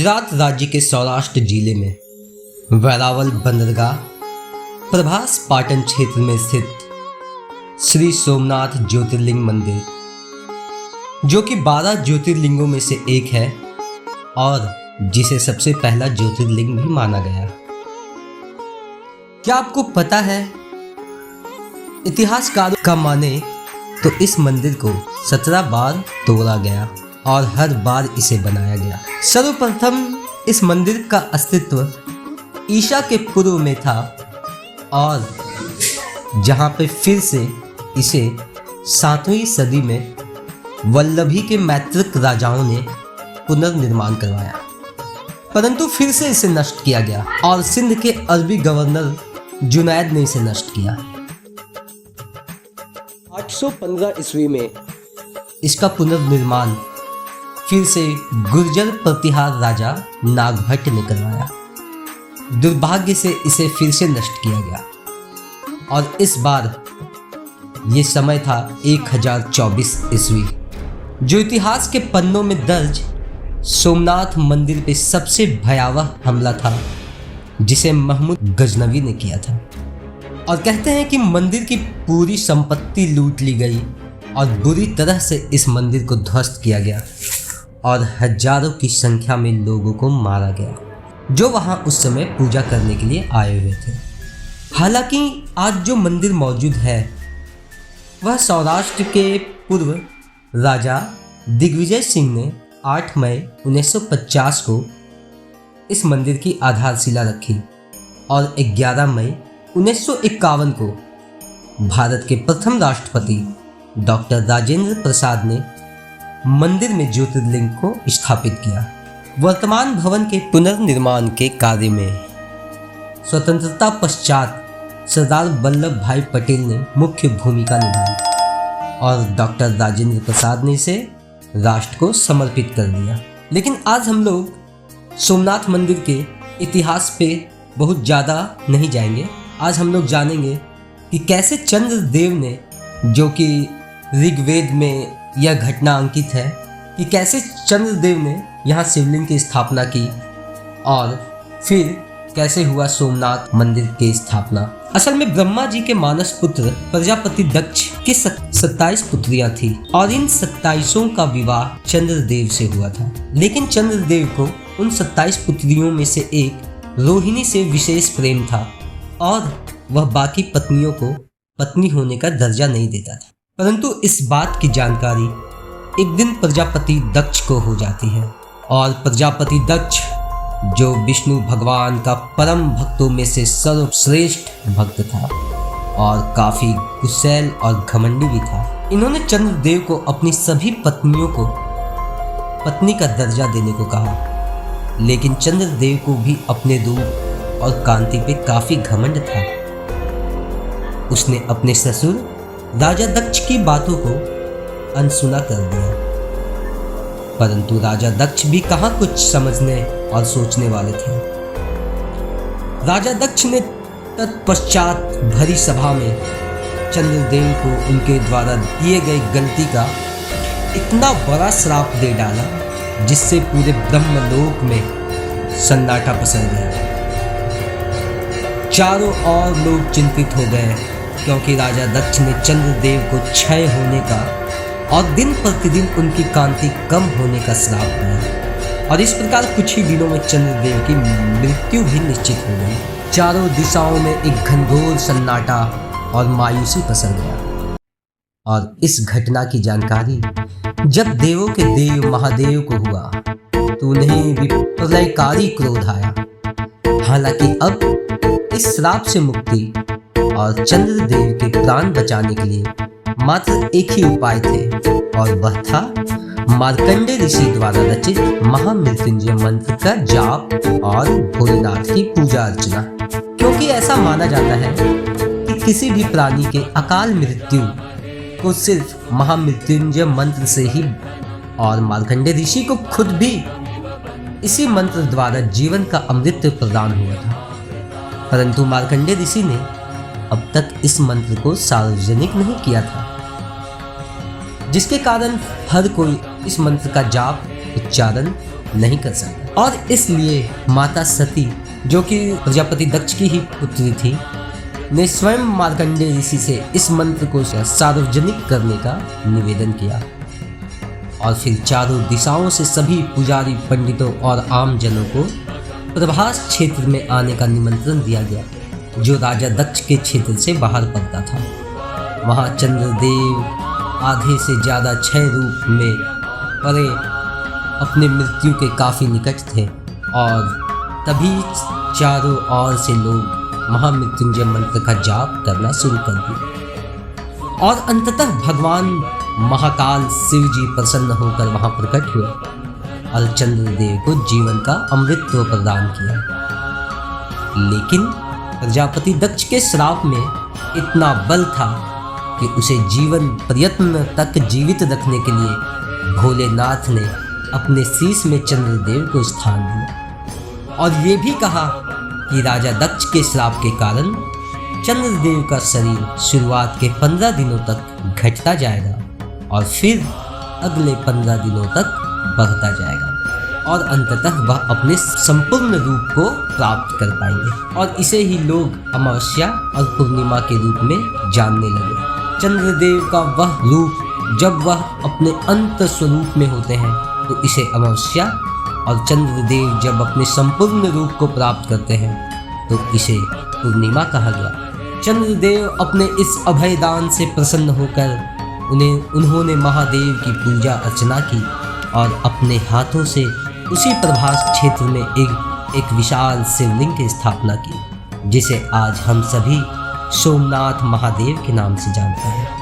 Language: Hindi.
गुजरात राज्य के सौराष्ट्र जिले में वेरावल बंदरगाह प्रभास पाटन क्षेत्र में स्थित श्री सोमनाथ ज्योतिर्लिंग मंदिर, जो कि 12 ज्योतिर्लिंगों में से एक है और जिसे सबसे पहला ज्योतिर्लिंग भी माना गया। क्या आपको पता है, इतिहासकारों का माने तो इस मंदिर को 17 बार तोड़ा गया और हर बार इसे बनाया गया। सर्वप्रथम इस मंदिर का अस्तित्व ईसा के पूर्व में था और जहां पे फिर से इसे 7वीं सदी में वल्लभी के मैत्रिक राजाओं ने पुनर्निर्माण करवाया, परंतु फिर से इसे नष्ट किया गया और सिंध के अरबी गवर्नर जुनैद ने इसे नष्ट किया। 815 ईस्वी में इसका पुनर्निर्माण फिर से गुर्जर प्रतिहार राजा नागभट्ट ने करवाया। दुर्भाग्य से इसे फिर से नष्ट किया गया और इस बार ये समय था 1024 ईस्वी, जो इतिहास के पन्नों में दर्ज सोमनाथ मंदिर पे सबसे भयावह हमला था जिसे महमूद गजनवी ने किया था। और कहते हैं कि मंदिर की पूरी संपत्ति लूट ली गई और बुरी तरह से इस मंदिर को ध्वस्त किया गया और हजारों की संख्या में लोगों को मारा गया जो वहां उस समय पूजा करने के लिए आए हुए थे। हालांकि आज जो मंदिर मौजूद है वह सौराष्ट्र के पूर्व राजा दिग्विजय सिंह ने 8 मई 1950 को इस मंदिर की आधारशिला रखी और 11 मई 1951 को भारत के प्रथम राष्ट्रपति डॉक्टर राजेंद्र प्रसाद ने मंदिर में ज्योतिर्लिंग को स्थापित किया। वर्तमान भवन के पुनर्निर्माण के कार्य में स्वतंत्रता पश्चात सरदार वल्लभ भाई पटेल ने मुख्य भूमिका निभाई और डॉक्टर राजेंद्र प्रसाद ने इसे राष्ट्र को समर्पित कर दिया। लेकिन आज हम लोग सोमनाथ मंदिर के इतिहास पे बहुत ज़्यादा नहीं जाएंगे। आज हम लोग जानेंगे कि कैसे चंद्रदेव ने, जो कि ऋग्वेद में यह घटना अंकित है कि कैसे चंद्रदेव ने यहाँ शिवलिंग की स्थापना की और फिर कैसे हुआ सोमनाथ मंदिर की स्थापना। असल में ब्रह्मा जी के मानस पुत्र प्रजापति दक्ष की 27 पुत्रियां थी और इन 27 का विवाह चंद्रदेव से हुआ था। लेकिन चंद्रदेव को उन 27 पुत्रियों में से एक रोहिणी से विशेष प्रेम था और वह बाकी पत्नियों को पत्नी होने का दर्जा नहीं देता था। परंतु इस बात की जानकारी एक दिन प्रजापति दक्ष को हो जाती है और प्रजापति दक्ष, जो विष्णु भगवान का परम भक्तों में से सर्वश्रेष्ठ भक्त था और काफी कुशल और घमंडी भी था, इन्होंने चंद्रदेव को अपनी सभी पत्नियों को पत्नी का दर्जा देने को कहा। लेकिन चंद्रदेव को भी अपने रूप और कांति पे काफी घमंड था। उसने अपने ससुर राजा दक्ष की बातों को अनसुना कर दिया, परंतु राजा दक्ष भी कहां कुछ समझने और सोचने वाले थे। राजा दक्ष ने तत्पश्चात भरी सभा में चंद्रदेव को उनके द्वारा दिए गए गलती का इतना बड़ा श्राप दे डाला जिससे पूरे ब्रह्मलोक में सन्नाटा पसर गया। चारों ओर लोग चिंतित हो गए क्योंकि राजा दक्ष ने चंद्रदेव को क्षय होने का और दिन प्रतिदिन उनकी कांति कम होने का श्राप दिया और इस प्रकार कुछ ही दिनों में चंद्रदेव की मृत्यु भी निश्चित हो गई। चारों दिशाओं में एक घनघोर सन्नाटा और मायूसी पसर गया और इस घटना की जानकारी जब देवों के देव महादेव को हुआ तो उन्हें भी प्रलयकारी क्रोध आया। हालांकि अब इस श्राप से मुक्ति और चंद्रदेव के प्राण बचाने के लिए मात्र एक ही उपाय थे और वह था मार्कंडेय ऋषि द्वारा रचित महामृत्युंजय मंत्र का जाप और भोलेनाथ की पूजा अर्चना। क्योंकि ऐसा माना जाता है कि किसी भी प्राणी के अकाल मृत्यु को सिर्फ महामृत्युंजय मंत्र से ही, और मार्कंडेय ऋषि को खुद भी इसी मंत्र द्वारा जीवन का अमृत प्रदान हुआ था। परंतु मार्कंडेय ऋषि ने अब तक इस मंत्र को सार्वजनिक नहीं किया था, जिसके कारण हर कोई इस मंत्र का जाप, उच्चारण नहीं कर सकता। और इसलिए माता सती, जो कि प्रजापति दक्ष की ही पुत्री थी, ने स्वयं मार्कंडेय ऋषि से इस मंत्र को सार्वजनिक करने का निवेदन किया। और फिर चारों दिशाओं से सभी पुजारी, पंडितों और आम जनों को प्रभास क्षेत्र में आने का निमंत्रण दिया गया, जो राजा दक्ष के क्षेत्र से बाहर पड़ता था। वहाँ चंद्रदेव आधे से ज़्यादा क्षय रूप में परे अपने मृत्यु के काफ़ी निकट थे, और तभी चारों ओर से लोग महामृत्युंजय मंत्र का जाप करना शुरू कर दिया। और अंततः भगवान महाकाल शिव जी प्रसन्न होकर वहाँ प्रकट हुए और चंद्रदेव को जीवन का अमृतत्व प्रदान किया। लेकिन प्रजापति दक्ष के श्राप में इतना बल था कि उसे जीवन प्रयत्न तक जीवित रखने के लिए भोलेनाथ ने अपने शीश में चंद्रदेव को स्थान दिया, और ये भी कहा कि राजा दक्ष के श्राप के कारण चंद्रदेव का शरीर शुरुआत के 15 दिनों तक घटता जाएगा और फिर अगले 15 दिनों तक बढ़ता जाएगा, और अंततः वह अपने संपूर्ण रूप को प्राप्त कर पाएंगे। और इसे ही लोग अमावस्या और पूर्णिमा के रूप में जानने लगे। चंद्रदेव का वह रूप जब वह अपने अंत स्वरूप में होते हैं तो इसे अमावस्या, और चंद्रदेव जब अपने संपूर्ण रूप को प्राप्त करते हैं तो इसे पूर्णिमा कहा गया। चंद्रदेव अपने इस अभयदान से प्रसन्न होकर उन्होंने महादेव की पूजा अर्चना की और अपने हाथों से उसी प्रभास क्षेत्र में एक विशाल शिवलिंग की स्थापना की, जिसे आज हम सभी सोमनाथ महादेव के नाम से जानते हैं।